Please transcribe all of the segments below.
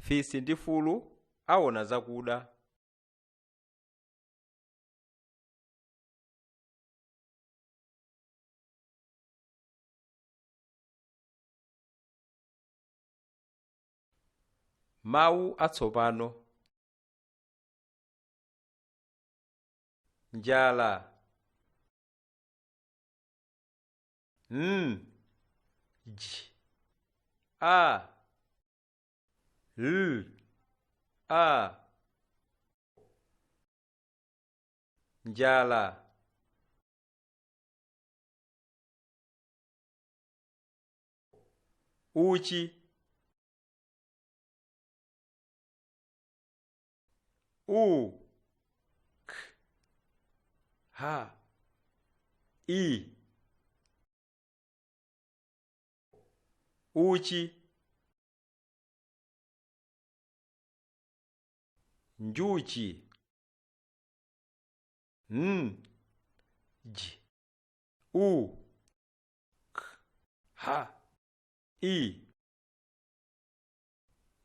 Fisi ndi fulu awona zakuda. Mawu atsopano. Njala. J A L A. Njala. Uchi. U K H I. Uchi. Njuchi. J U K H I.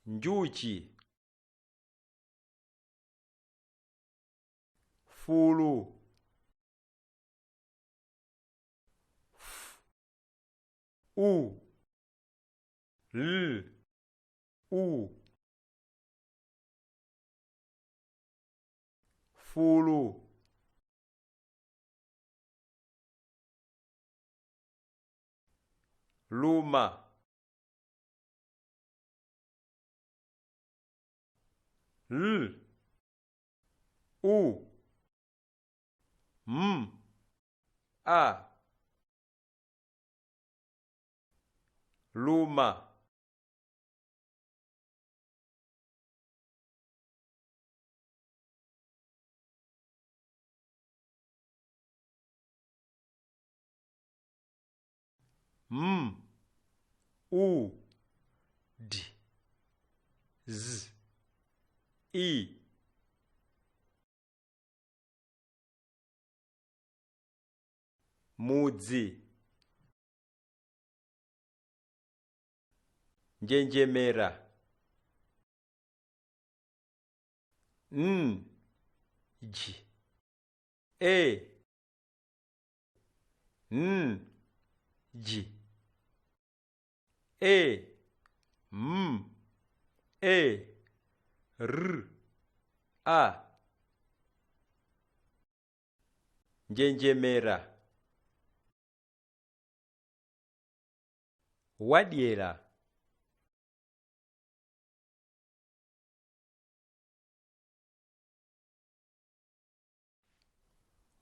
Njuchi. Fulu. F U L U. Fulu. Luma. L U M A. Luma. U D Z I. Mudzi. Njenjemera. J A J A A R A. Njenjemera. Wadyera.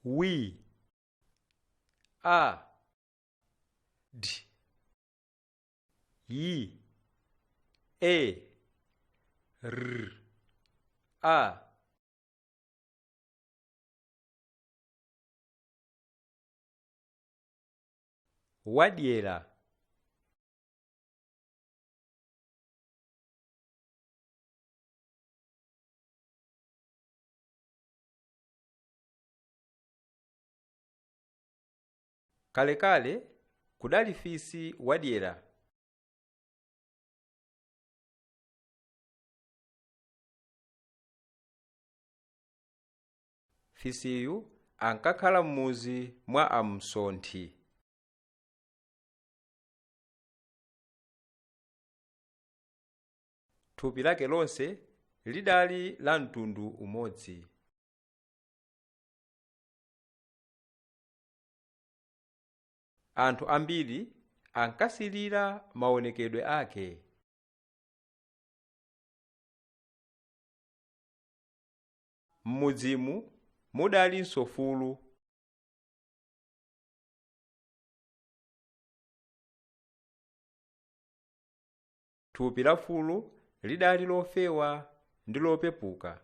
Wi A D I A R A. Wadyera. Kalekale kudali fisi wadyera. Fisiyu ankakhala m'muzi mwa amsonthi. Thupi lake lonse lidali la mtundu umodzi. Anthu ambiri ankasilira maonekedwe ake. M'mudzimu mudalinso fulu. Thupi la fulu lidali lofewa ndi lopepuka.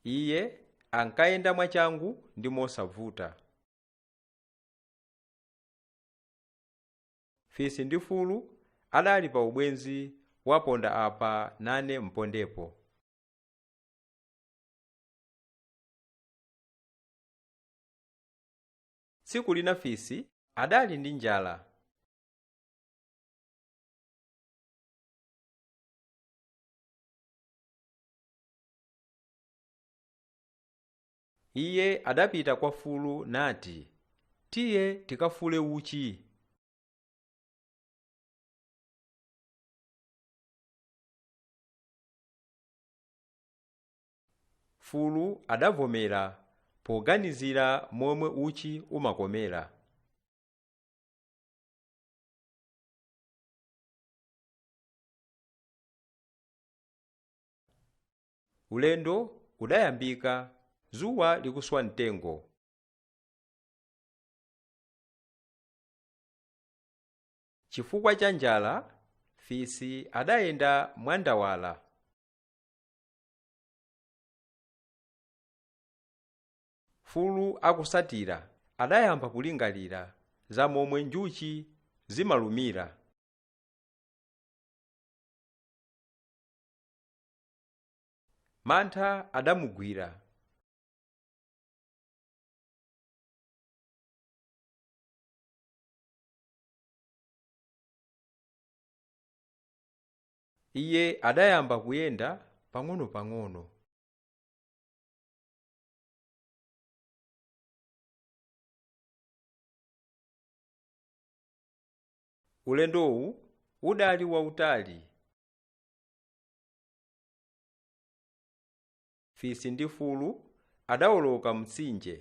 Iye ankayenda mwachangu ndi mosavuta. Fisi ndi fulu adali pa ubwenzi waponda apa nane mpondepo. Tsiku lina fisi adali ndi njala. Iye adapita kwa fulu nati, tiye tikafule uchi. Fulu adavomera poganizira momwe uchi umakomera. Ulendo udayambika, dzuwa likuswa mtengo. Chifukwa cha njala, Fisi adayenda mwandawala. Fulu akusatira adayamba kulingalira za momwe njuchi zimalumira. Mantha adamugwira. Iye adayamba kuyenda pang'ono-pang'ono. Ulendowu udali wautali. Fisi ndi fulu adawoloka mtsinje.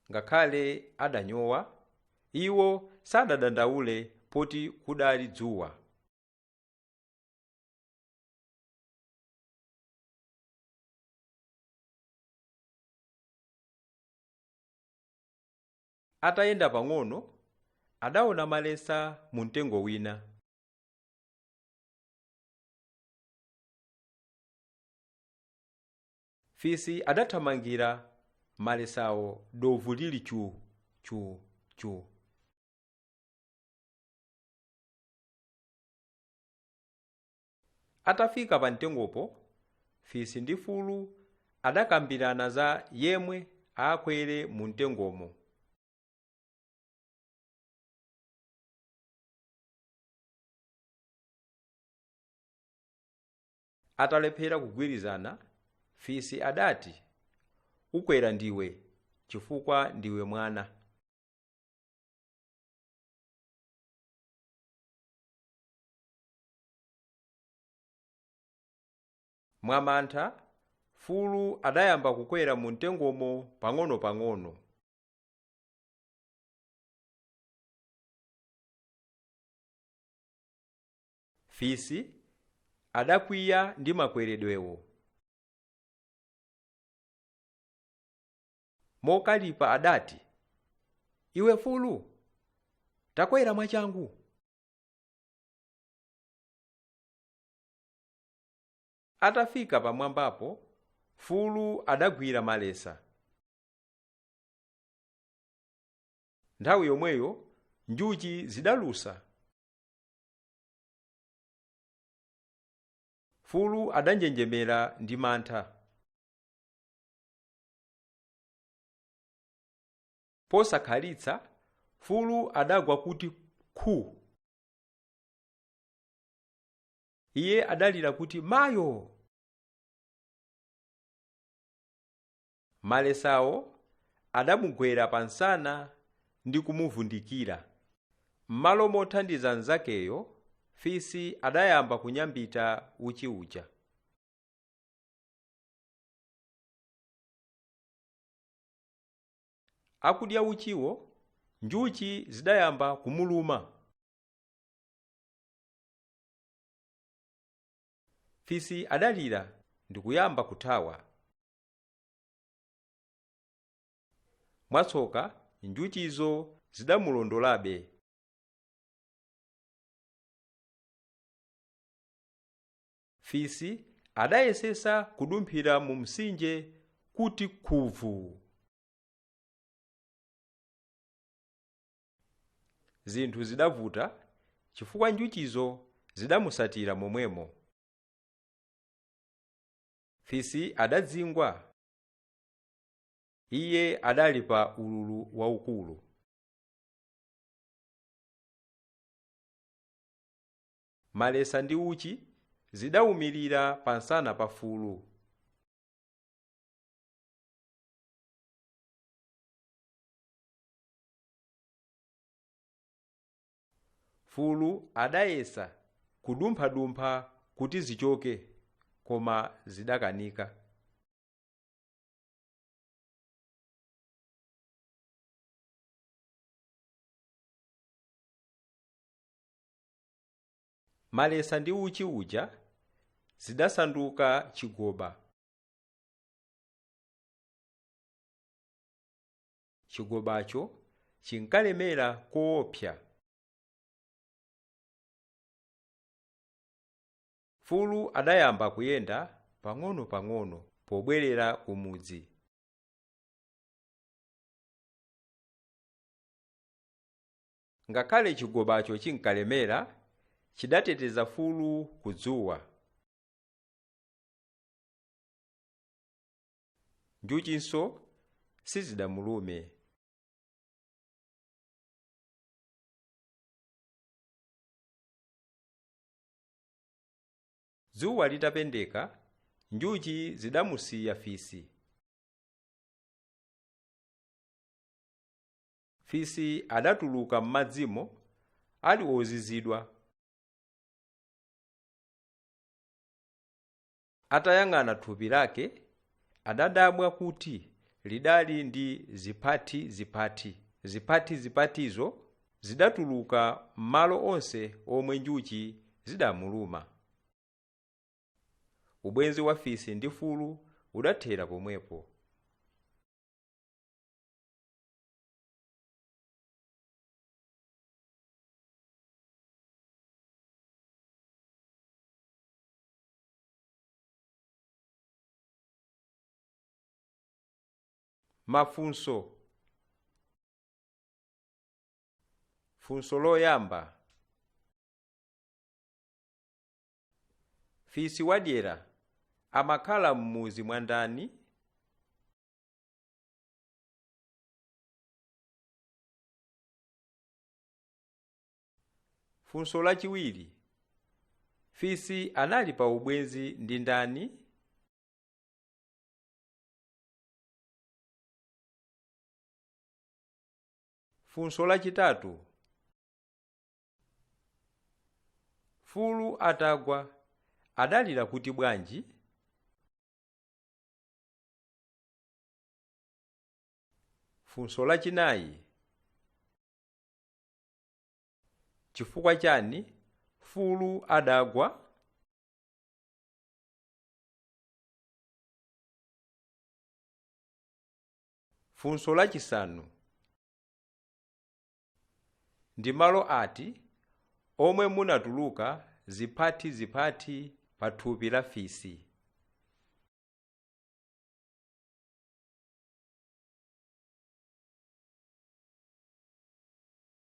Ngakhale adanyowa, iwo sadadandaule poti kudali dzuwa. Atayenda pang'ono, adaona malesa mu mtengo wina. Fisi adathamangira malesawo dovu lili chu. Atafika pa mtengopo, Fisi ndi fulu adakambirana za yemwe akwere mu mtengomo. Atalephera kugwirizana, Fisi adati, ukwera ndiwe chifukwa ndiwe mwana. Mwamantha, fulu adayamba kukwera mu mtengomo pang'ono-pang'ono. Fisi adakwiya ndi makweredwewo. Mokalipa adati, iwe fulu, takwera mwachangu. Atafika pamwambapo, fulu adagwira malesa. Nthawi yomweyo njuchi zidalusa. Fulu adanjenjemera ndi mantha. Posakhalitsa, fulu adagwa kuti khu. Iye adalira kuti mayo. Malesawo adamugwera pansana ndi kumuvundikira. M'malo mothandiza nzakeyo, Fisi adayamba kunyambita uchi uja. Akudya uchiwo, njuchi zidayamba kumuluma. Fisi adalira ndi kuyamba kuthawa. Mwatsoka, njuchizo zidamulondolabe. Fisi adayesesa kudumphira mu mtsinje kuti khuvu. Zinthu zidavuta chifukwa njuchizo zidamusatira momwemo. Fisi adadzingwa. Iye adali pa ululu waukulu. Malesa ndi uchi zidawumirira pansana pa fulu. Fulu adayesa kudumphadumpha kuti zichoke, koma zidakanika. Malesa ndi uchi uja zidasanduka chigoba. Chigobacho chinkalemera koopsa. Fulu adayamba kuyenda pang'ono-pang'ono pobwerera ku mudzi. Ngakhale chigobacho chinkalemera, chidateteza fulu ku dzuwa. Njuchinso sizidamulume. Dzuwa litapendeka, njuchi zidamusiya Fisi. Fisi adatuluka m'madzimo ali ozizidwa. Atayang'ana thupi lake, adadabwa kuti lidali ndi ziphati-ziphati. Ziphati-ziphatizo zidatuluka m'malo onse omwe njuchi zidamuluma. Ubwenzi wa Fisi ndi fulu udathera pomwepo. Mafunso. Funso loyamba. Fisi wadyera amakhala m'muzi mwa ndani? Funso lachiwiri. Fisi anali pa ubwenzi ndi ndani? Funso lachitatu. Fulu atagwa adalira kuti bwanji? Funso lachinayi. Chifukwa chani fulu adagwa? Funso lachisanu. Ndi malo ati omwe munatuluka ziphati-ziphati pa thupi la Fisi?